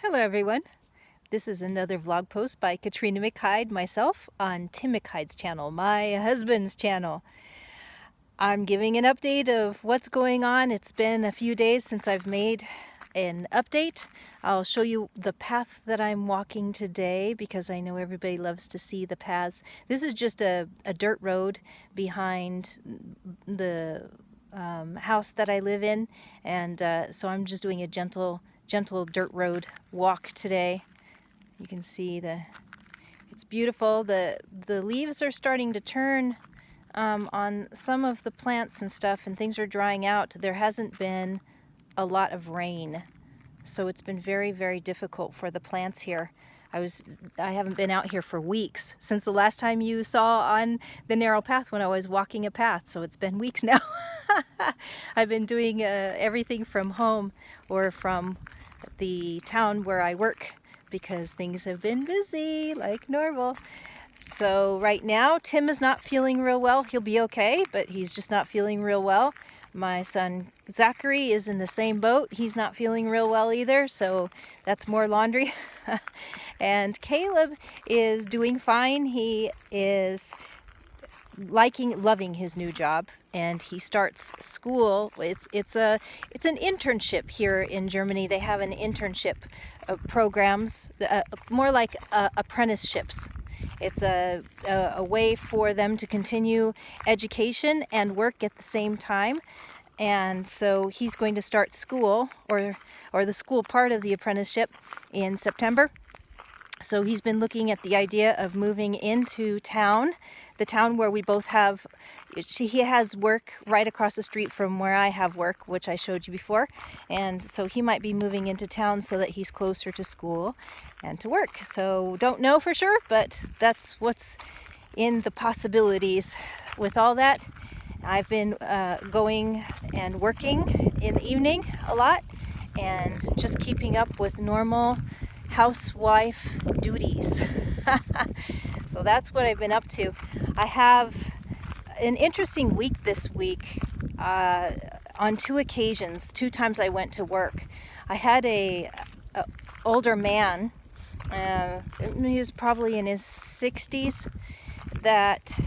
Hello everyone. This is another vlog post by Katrina McHyde, myself, on Tim McHyde's channel, my husband's channel. I'm giving an update of what's going on. It's been a few days since I've made an update. I'll show you the path that I'm walking today because I know everybody loves to see the paths. This is just a dirt road behind the house that I live in, and so I'm just doing a gentle dirt road walk today. You can see it's beautiful. The leaves are starting to turn on some of the plants and stuff, and things are drying out. There hasn't been a lot of rain, so it's been very difficult for the plants here. I haven't been out here for weeks, since the last time you saw on the narrow path when I was walking a path, so it's been weeks now. I've been doing everything from home or from the town where I work because things have been busy like normal. So right now Tim is not feeling real well. He'll be okay, but he's just not feeling real well. My son Zachary is in the same boat. He's not feeling real well either, so that's more laundry. And Caleb is doing fine. He is loving his new job, and he starts school. It's an internship here in Germany. They have an internship programs, more like apprenticeships. It's a way for them to continue education and work at the same time. And so he's going to start school, or the school part of the apprenticeship, in September. So he's been looking at the idea of moving into town, the town where we both have. He has work right across the street from where I have work, which I showed you before. And so he might be moving into town so that he's closer to school and to work. So don't know for sure, but that's what's in the possibilities. With all that, I've been going and working in the evening a lot and just keeping up with normal housewife duties. So that's what I've been up to. I have an interesting week this week. On two occasions, 2 times I went to work. I had a older man, he was probably in his 60s, that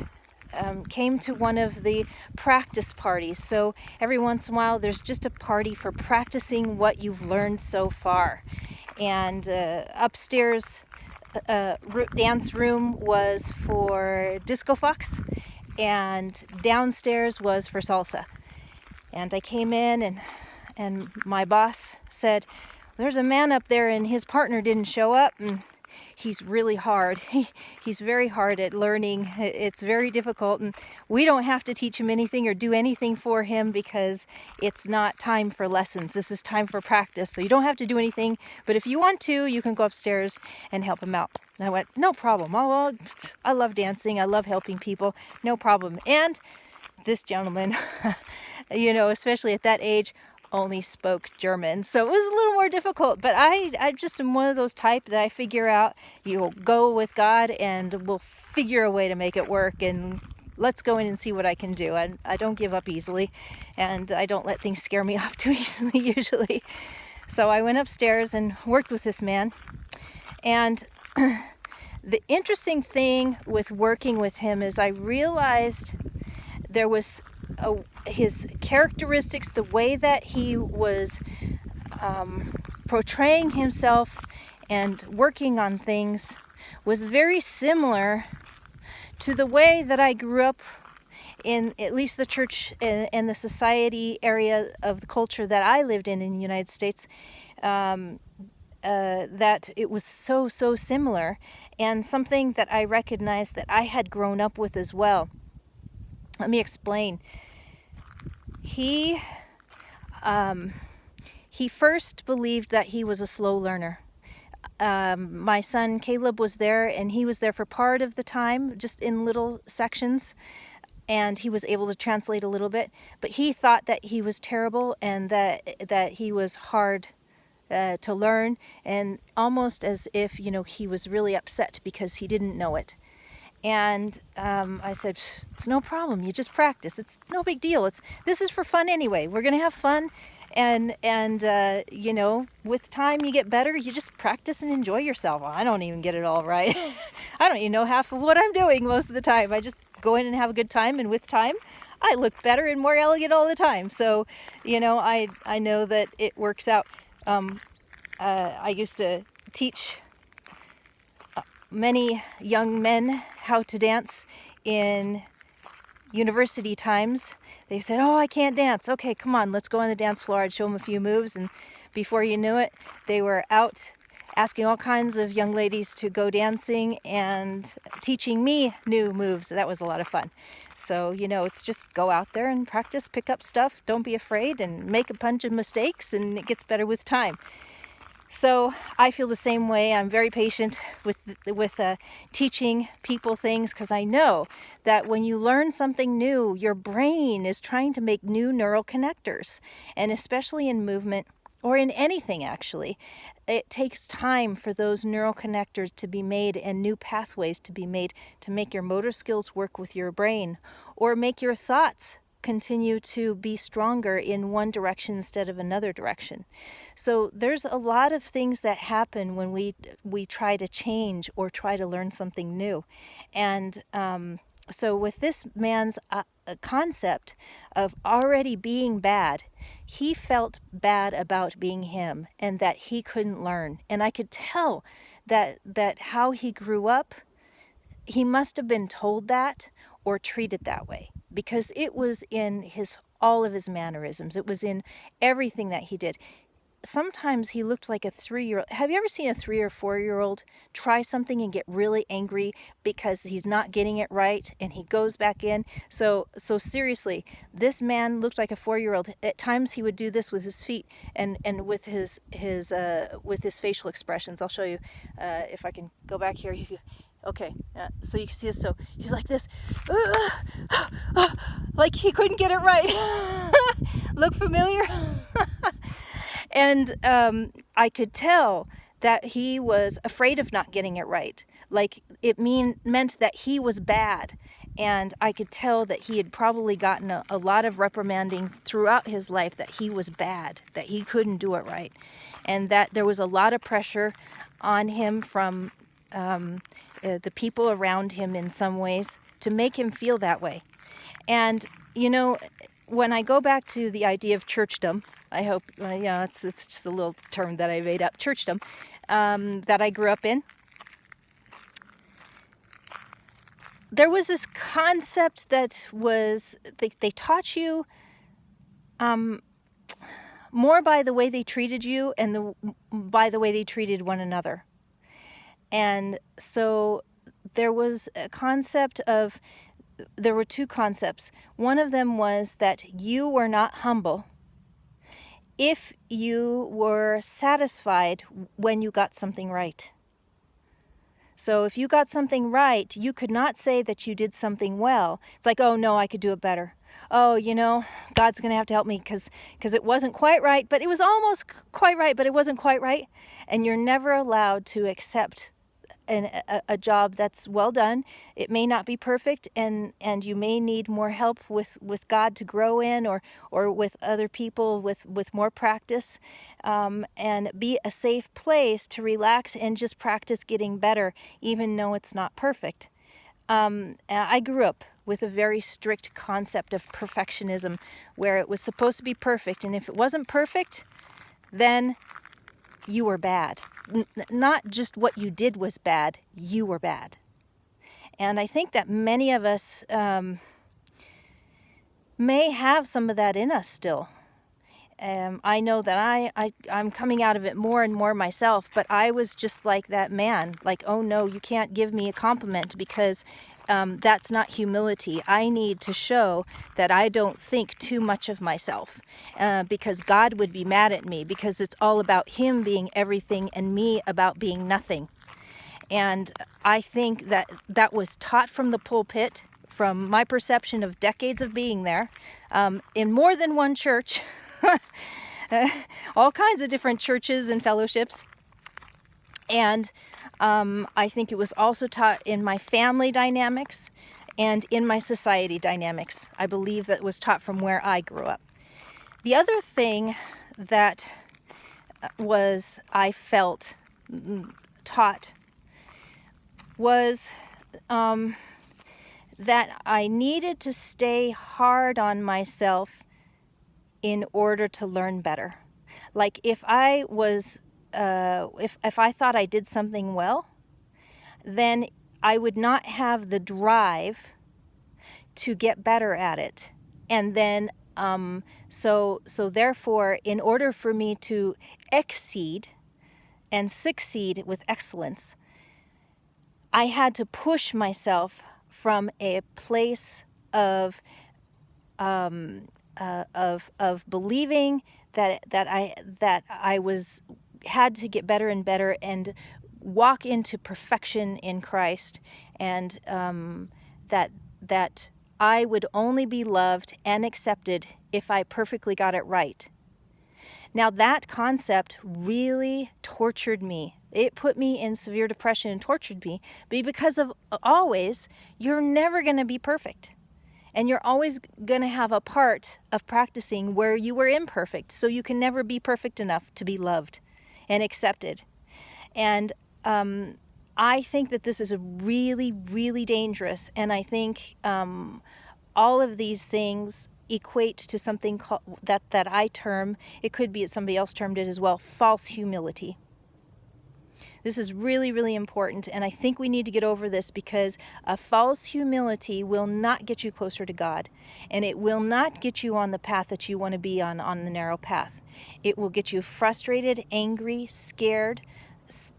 came to one of the practice parties. So every once in a while there's just a party for practicing what you've learned so far. And upstairs dance room was for disco fox, and downstairs was for salsa. And I came in, and my boss said, "There's a man up there and his partner didn't show up, and he's really hard. He's very hard at learning. It's very difficult, and we don't have to teach him anything or do anything for him because it's not time for lessons. This is time for practice, so you don't have to do anything, but if you want to, you can go upstairs and help him out." And I went, "No problem. I love dancing. I love helping people. No problem." And this gentleman, especially at that age, only spoke German, so it was a little more difficult. But I just am one of those type that I figure out, you'll go with God and we'll figure a way to make it work, and let's go in and see what I can do. I don't give up easily, and I don't let things scare me off too easily usually. So I went upstairs and worked with this man, and the interesting thing with working with him is I realized there was his characteristics, the way that he was portraying himself and working on things was very similar to the way that I grew up in, at least the church and the society area of the culture that I lived in the United States, that it was so similar, and something that I recognized that I had grown up with as well. Let me explain. He first believed that he was a slow learner. My son Caleb was there, and he was there for part of the time, just in little sections, and he was able to translate a little bit. But he thought that he was terrible and that he was hard to learn, and almost as if he was really upset because he didn't know it. And I said, "It's no problem. You just practice. It's no big deal. This is for fun anyway. We're going to have fun, And you know, with time you get better. You just practice and enjoy yourself. I don't even get it all right. I don't even know half of what I'm doing most of the time. I just go in and have a good time, and with time I look better and more elegant all the time. So, you know, I know that it works out. I used to teach many young men how to dance in university times. They said, "Oh, I can't dance." "Okay, come on, let's go on the dance floor." I'd show them a few moves, and before you knew it, they were out asking all kinds of young ladies to go dancing and teaching me new moves. That was a lot of fun. So, you know, it's just go out there and practice, pick up stuff, don't be afraid, and make a bunch of mistakes, and it gets better with time. So I feel the same way. I'm very patient with teaching people things, because I know that when you learn something new, your brain is trying to make new neural connectors. And especially in movement, or in anything actually, it takes time for those neural connectors to be made and new pathways to be made to make your motor skills work with your brain, or make your thoughts continue to be stronger in one direction instead of another direction. So there's a lot of things that happen when we try to change or try to learn something new. And so with this man's concept of already being bad, he felt bad about being him and that he couldn't learn. And I could tell that how he grew up, he must have been told that or treated that way, because it was in all of his mannerisms. It was in everything that he did. Sometimes he looked like a 3-year-old. Have you ever seen a 3 or 4-year-old try something and get really angry because he's not getting it right, and he goes back in? So seriously, this man looked like a 4-year-old. At times he would do this with his feet and with his facial expressions. I'll show you if I can go back here. Okay, so you can see this. So he's like this, like he couldn't get it right. Look familiar? And I could tell that he was afraid of not getting it right. Like it meant that he was bad. And I could tell that he had probably gotten a lot of reprimanding throughout his life, that he was bad, that he couldn't do it right. And that there was a lot of pressure on him from the people around him in some ways to make him feel that way. And, you know, when I go back to the idea of churchdom, I hope, it's just a little term that I made up, churchdom, that I grew up in. There was this concept that was, they taught you more by the way they treated you and by the way they treated one another. And so there was a concept of, there were two concepts. One of them was that you were not humble if you were satisfied when you got something right. So if you got something right, you could not say that you did something well. It's like, oh no, I could do it better. Oh, you know, God's going to have to help me because it wasn't quite right, but it was almost quite right, but it wasn't quite right. And you're never allowed to accept a job that's well done. It may not be perfect, and you may need more help with God to grow in, or with other people with more practice, and be a safe place to relax and just practice getting better, even though it's not perfect. I grew up with a very strict concept of perfectionism, where it was supposed to be perfect, and if it wasn't perfect, then you were bad. Not just what you did was bad, you were bad. And I think that many of us may have some of that in us still. I know that I'm coming out of it more and more myself, but I was just like that man. Like, oh no, you can't give me a compliment because that's not humility. I need to show that I don't think too much of myself, because God would be mad at me, because it's all about Him being everything and me about being nothing. And I think that was taught from the pulpit, from my perception of decades of being there, in more than one church, all kinds of different churches and fellowships. And I think it was also taught in my family dynamics and in my society dynamics. I believe that was taught from where I grew up. The other thing that I felt taught was that I needed to stay hard on myself in order to learn better. Like if I was, if I thought I did something well, then I would not have the drive to get better at it. And then, so therefore, in order for me to exceed and succeed with excellence, I had to push myself from a place of believing that I was had to get better and better and walk into perfection in Christ, and that I would only be loved and accepted if I perfectly got it right. Now that concept really tortured me. It put me in severe depression and tortured me because of always, you're never going to be perfect. And you're always going to have a part of practicing where you were imperfect. So you can never be perfect enough to be loved and accepted. And I think that this is a really, really dangerous. And I think all of these things equate to something called, that I term, it could be that somebody else termed it as well, false humility. This is really, really important, and I think we need to get over this because a false humility will not get you closer to God, and it will not get you on the path that you want to be on the narrow path. It will get you frustrated, angry, scared,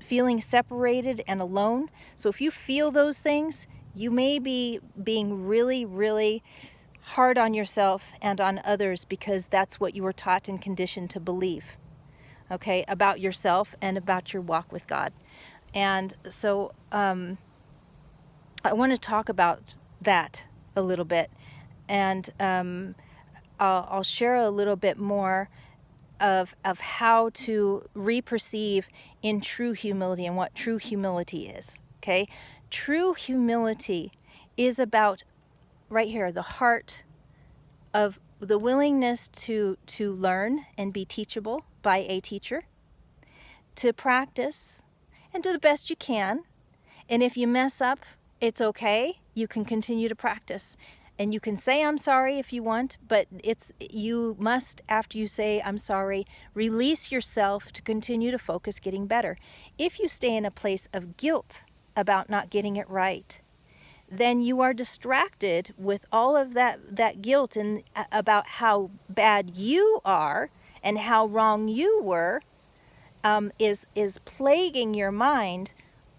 feeling separated and alone. So if you feel those things, you may be being really, really hard on yourself and on others because that's what you were taught and conditioned to believe. Okay, about yourself and about your walk with God. And so I want to talk about that a little bit. And I'll share a little bit more of how to re-perceive in true humility and what true humility is. Okay, true humility is about, right here, the heart of the willingness to learn and be teachable by a teacher, to practice and do the best you can. And if you mess up, it's okay. You can continue to practice. And you can say I'm sorry if you want, but you must, after you say I'm sorry, release yourself to continue to focus getting better. If you stay in a place of guilt about not getting it right, then you are distracted with all of that guilt and about how bad you are and how wrong you were, is plaguing your mind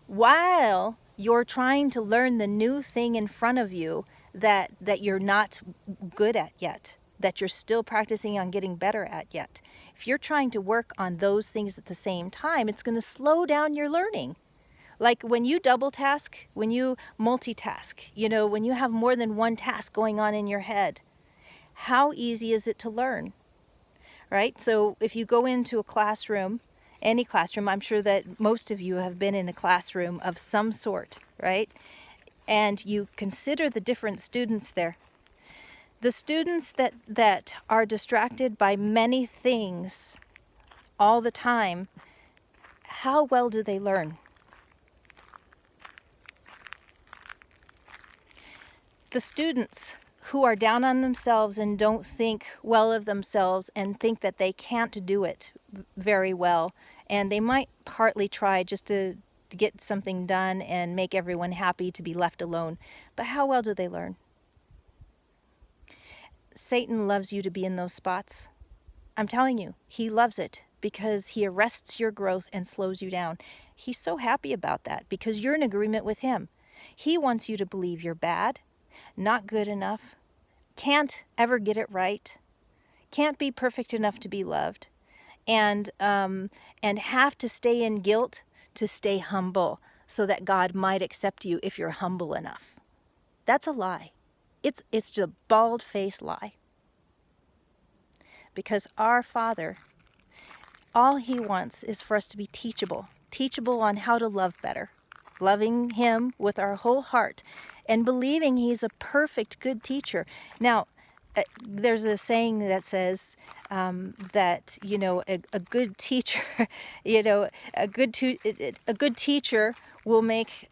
while you're trying to learn the new thing in front of you that you're not good at yet, that you're still practicing on getting better at yet. If you're trying to work on those things at the same time, it's going to slow down your learning. Like when you double task, when you multitask, when you have more than one task going on in your head, how easy is it to learn, right? So if you go into a classroom, any classroom, I'm sure that most of you have been in a classroom of some sort, right? And you consider the different students there. The students that are distracted by many things all the time, how well do they learn? The students who are down on themselves and don't think well of themselves and think that they can't do it very well, and they might partly try just to get something done and make everyone happy to be left alone, but how well do they learn? Satan loves you to be in those spots. I'm telling you, he loves it because he arrests your growth and slows you down. He's so happy about that because you're in agreement with him. He wants you to believe you're bad, not good enough, can't ever get it right, can't be perfect enough to be loved, and have to stay in guilt to stay humble so that God might accept you if you're humble enough. That's a lie. It's just a bald-faced lie. Because our Father, all he wants is for us to be teachable on how to love better, loving him with our whole heart and believing he's a perfect good teacher. Now, there's a saying that says that a good teacher, a good teacher will make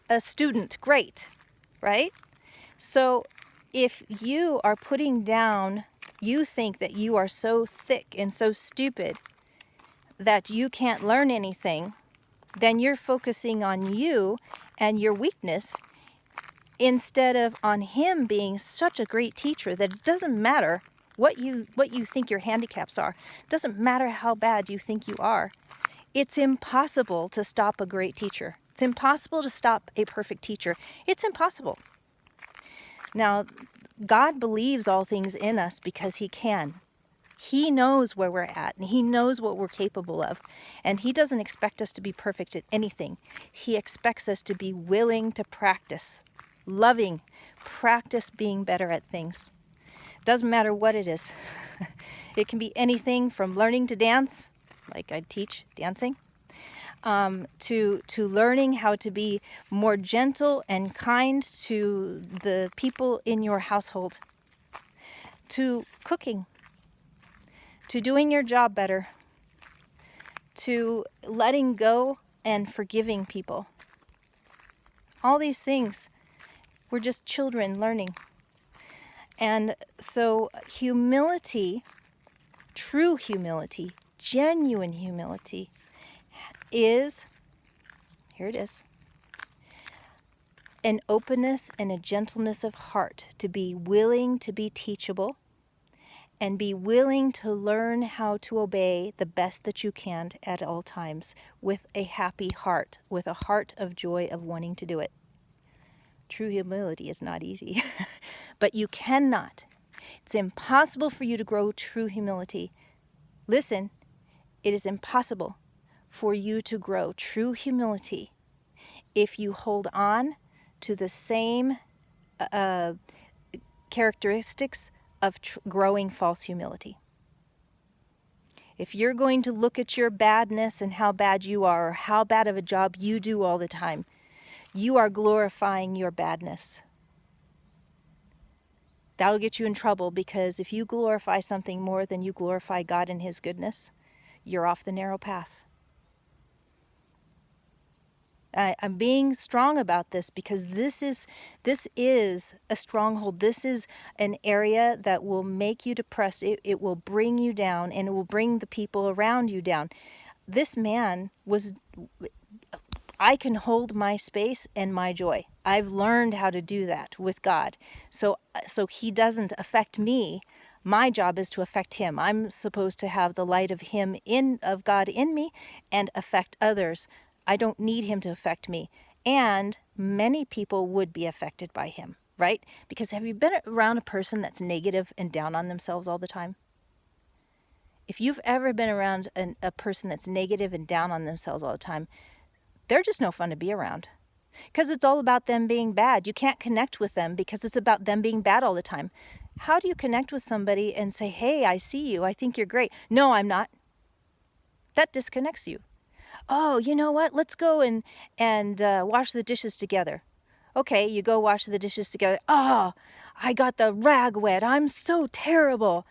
a student great, right? So if you are putting down, you think that you are so thick and so stupid that you can't learn anything, then you're focusing on you and your weakness instead of on him being such a great teacher that it doesn't matter what you think your handicaps are. It doesn't matter how bad you think you are. It's impossible to stop a great teacher. It's impossible to stop a perfect teacher. It's impossible. Now, God believes all things in us because he can. He knows where we're at, and he knows what we're capable of. And he doesn't expect us to be perfect at anything. He expects us to be willing to practice, loving, practice being better at things. Doesn't matter what it is. It can be anything from learning to dance, like I teach dancing, to learning how to be more gentle and kind to the people in your household, to cooking, to doing your job better, to letting go and forgiving people. All these things, we're just children learning. And so humility, true humility, genuine humility is, here it is, an openness and a gentleness of heart to be willing to be teachable and be willing to learn how to obey the best that you can at all times with a happy heart, with a heart of joy of wanting to do it. True humility is not easy, but you cannot. It's impossible for you to grow true humility. Listen, it is impossible for you to grow true humility if you hold on to the same characteristics of growing false humility. If you're going to look at your badness and how bad you are, or how bad of a job you do all the time, you are glorifying your badness. That'll get you in trouble, because if you glorify something more than you glorify God and his goodness, you're off the narrow path. I'm being strong about this because this is a stronghold. This is an area that will make you depressed. It will bring you down, and it will bring the people around you down. This man was, I can hold my space and my joy. I've learned how to do that with God. So he doesn't affect me. My job is to affect him. I'm supposed to have the light of of God in me and affect others. I don't need him to affect me. And many people would be affected by him, right? Because have you been around a person that's negative and down on themselves all the time? If you've ever been around a person that's negative and down on themselves all the time, they're just no fun to be around. Because it's all about them being bad. You can't connect with them because it's about them being bad all the time. How do you connect with somebody and say, hey, I see you. I think you're great. No, I'm not. That disconnects you. Oh, you know what? Let's go and wash the dishes together. Okay, you go wash the dishes together. Oh, I got the rag wet. I'm so terrible.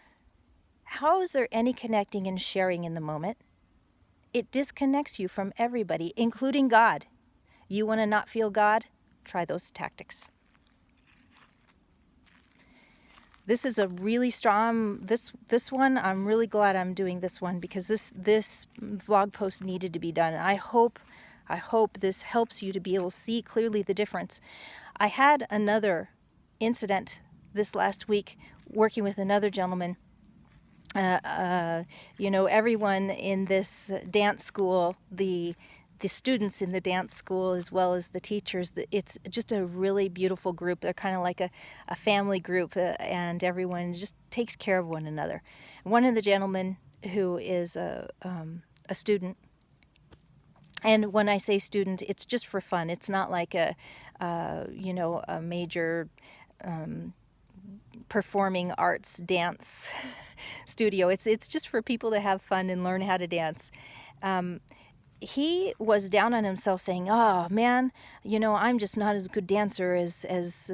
How is there any connecting and sharing in the moment? It disconnects you from everybody, including God. You want to not feel God? Try those tactics. This is a really strong, this one, I'm really glad I'm doing this one because this vlog post needed to be done. I hope this helps you to be able to see clearly the difference. I had another incident this last week working with another gentleman. Everyone in this dance school, the students in the dance school as well as the teachers, it's just a really beautiful group. They're kind of like a family group, and everyone just takes care of one another. One of the gentlemen who is a student, and when I say student, it's just for fun. It's not like a major performing arts dance studio. It's just for people to have fun and learn how to dance. he was down on himself saying, oh man, I'm just not as good dancer as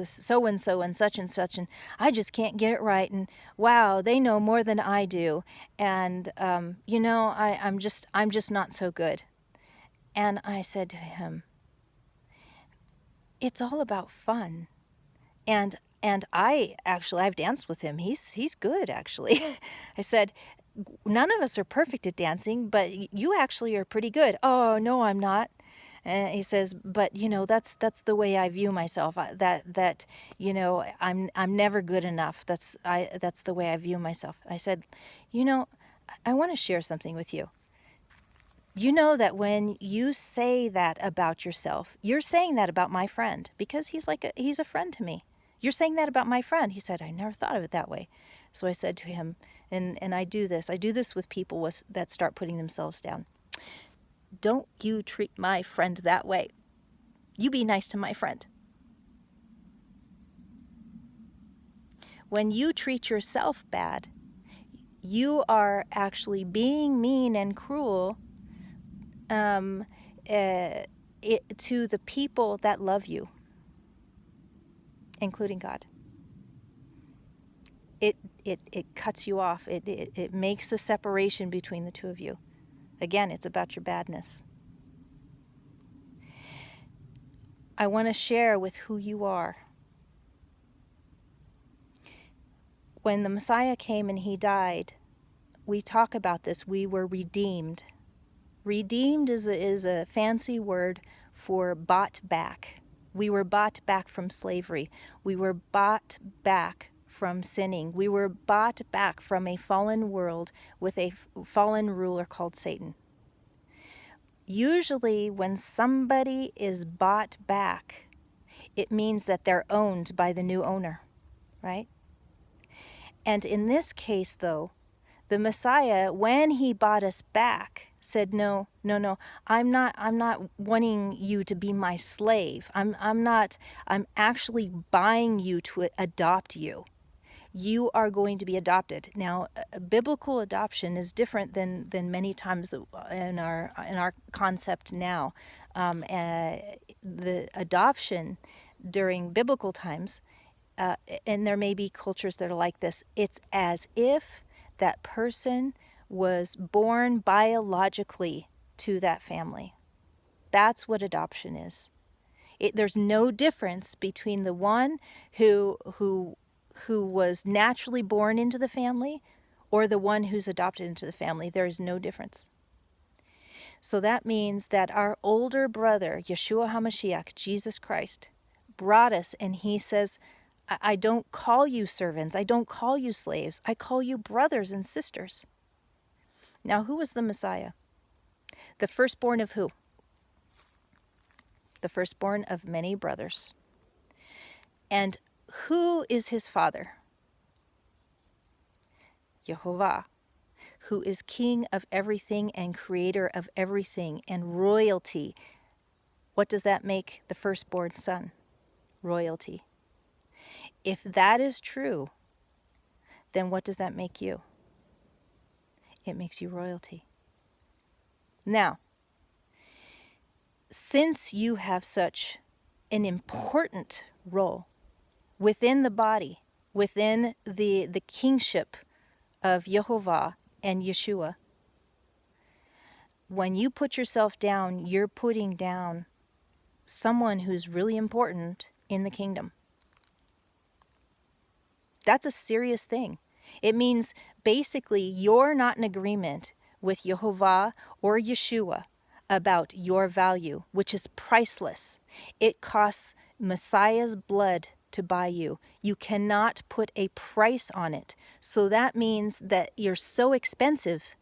so and such and I just can't get it right, and wow, they know more than I do, and I'm just not so good. And I said to him, it's all about fun. And I've danced with him. He's good, actually. I said, none of us are perfect at dancing, but you actually are pretty good. Oh, no, I'm not. And he says, but that's the way I view myself. That I'm never good enough. That's the way I view myself. I said, I want to share something with you. You know that when you say that about yourself, you're saying that about my friend, because he's a friend to me. You're saying that about my friend. He said, I never thought of it that way. So I said to him, and I do this with people that start putting themselves down. Don't you treat my friend that way. You be nice to my friend. When you treat yourself bad, you are actually being mean and cruel to the people that love you, including God. It cuts you off. It makes a separation between the two of you. Again, it's about your badness. I want to share with who you are. When the Messiah came and he died, we talk about this. We were redeemed. Redeemed is a fancy word for bought back. We were bought back from slavery. We were bought back from sinning. We were bought back from a fallen world with a fallen ruler called Satan. Usually when somebody is bought back, it means that they're owned by the new owner, right? And in this case, though, the Messiah, when he bought us back, said, no, I'm not wanting you to be my slave. I'm actually buying you to adopt you. You are going to be adopted. Now, biblical adoption is different than many times in our concept now. The adoption during biblical times, and there may be cultures that are like this, it's as if that person was born biologically to that family. That's what adoption is. There's no difference between the one who was naturally born into the family or the one who's adopted into the family. There is no difference. So that means that our older brother, Yeshua HaMashiach, Jesus Christ, brought us, and he says, I don't call you servants. I don't call you slaves. I call you brothers and sisters. Now, who was the Messiah? The firstborn of who? The firstborn of many brothers. And who is his father? Yehovah, who is king of everything and creator of everything and royalty. What does that make the firstborn son? Royalty. If that is true, then what does that make you? It makes you royalty. Now, since you have such an important role within the body, within the kingship of Yehovah and Yeshua, when you put yourself down, you're putting down someone who's really important in the kingdom. That's a serious thing. It means basically you're not in agreement with Yehovah or Yeshua about your value, which is priceless. It costs Messiah's blood to buy you. You cannot put a price on it. So that means that you're so expensive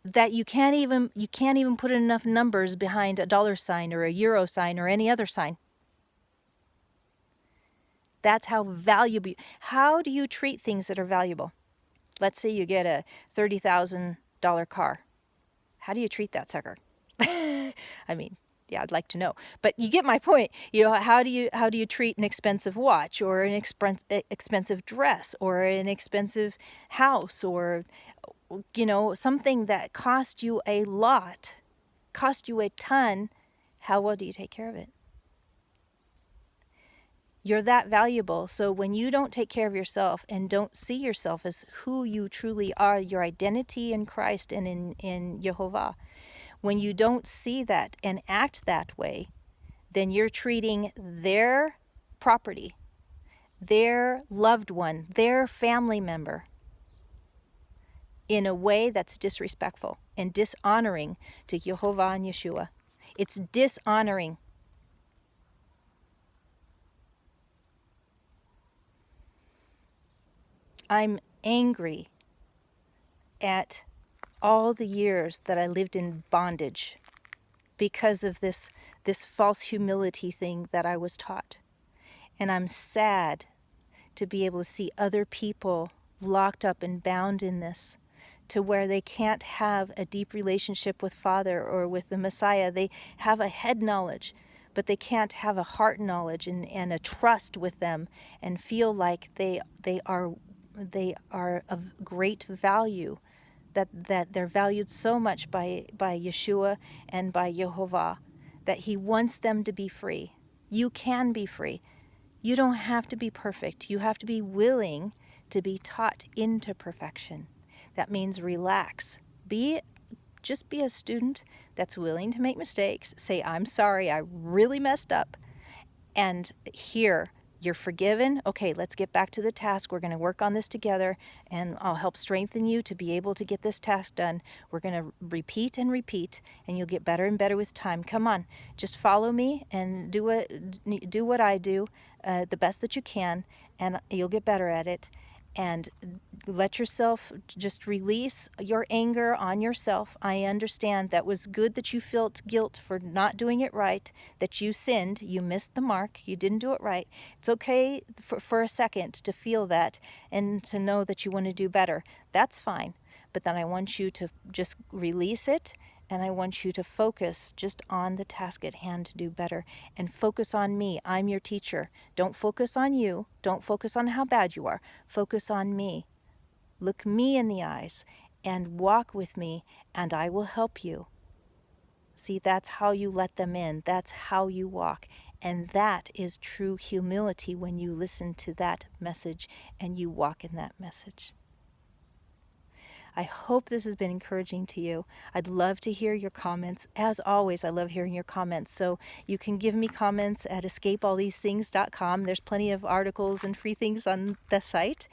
that you can't even put enough numbers behind a dollar sign or a euro sign or any other sign. That's how valuable. How do you treat things that are valuable? Let's say you get a $30,000 car. How do you treat that sucker? I mean, yeah, I'd like to know. But you get my point. How do you treat an expensive watch or an expensive dress or an expensive house or something that cost you a lot? cost you a ton, how well do you take care of it? You're that valuable. So when you don't take care of yourself and don't see yourself as who you truly are, your identity in Christ and in Jehovah, when you don't see that and act that way, then you're treating their property, their loved one, their family member in a way that's disrespectful and dishonoring to Jehovah and Yeshua. It's dishonoring. I'm angry at all the years that I lived in bondage because of this false humility thing that I was taught. And I'm sad to be able to see other people locked up and bound in this, to where they can't have a deep relationship with Father or with the Messiah. They have a head knowledge, but they can't have a heart knowledge and a trust with them and feel like they are of great value, that they're valued so much by Yeshua and by Jehovah, that he wants them to be free. You can be free. You don't have to be perfect. You have to be willing to be taught into perfection. That means relax. Just be a student that's willing to make mistakes. Say, I'm sorry, I really messed up. And here, you're forgiven. Okay, let's get back to the task. We're going to work on this together, and I'll help strengthen you to be able to get this task done. We're going to repeat and repeat, and you'll get better and better with time. Come on, just follow me and do what I do, the best that you can, and you'll get better at it. And let yourself just release your anger on yourself. I understand that was good that you felt guilt for not doing it right, that you sinned, you missed the mark, you didn't do it right. It's okay for a second to feel that and to know that you want to do better. That's fine. But then I want you to just release it, and I want you to focus just on the task at hand to do better, and focus on me. I'm your teacher. Don't focus on you. Don't focus on how bad you are. Focus on me. Look me in the eyes and walk with me, and I will help you. See, that's how you let them in. That's how you walk. And that is true humility, when you listen to that message and you walk in that message. I hope this has been encouraging to you. I'd love to hear your comments. As always, I love hearing your comments. So you can give me comments at escapeallthesethings.com. There's plenty of articles and free things on the site.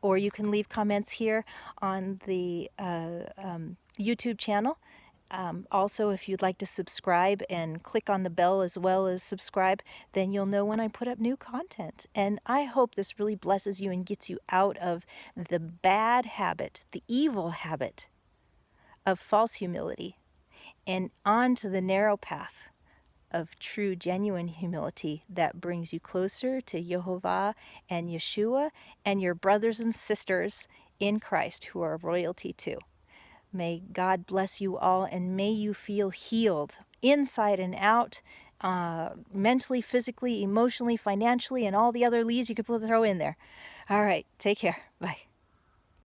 Or you can leave comments here on the YouTube channel. Also, if you'd like to subscribe and click on the bell as well as subscribe, then you'll know when I put up new content. And I hope this really blesses you and gets you out of the bad habit, the evil habit of false humility, and onto the narrow path of true, genuine humility that brings you closer to Jehovah and Yeshua and your brothers and sisters in Christ who are royalty too. May God bless you all, and may you feel healed inside and out, mentally, physically, emotionally, financially, and all the other leads you could throw in there. All right, take care. Bye.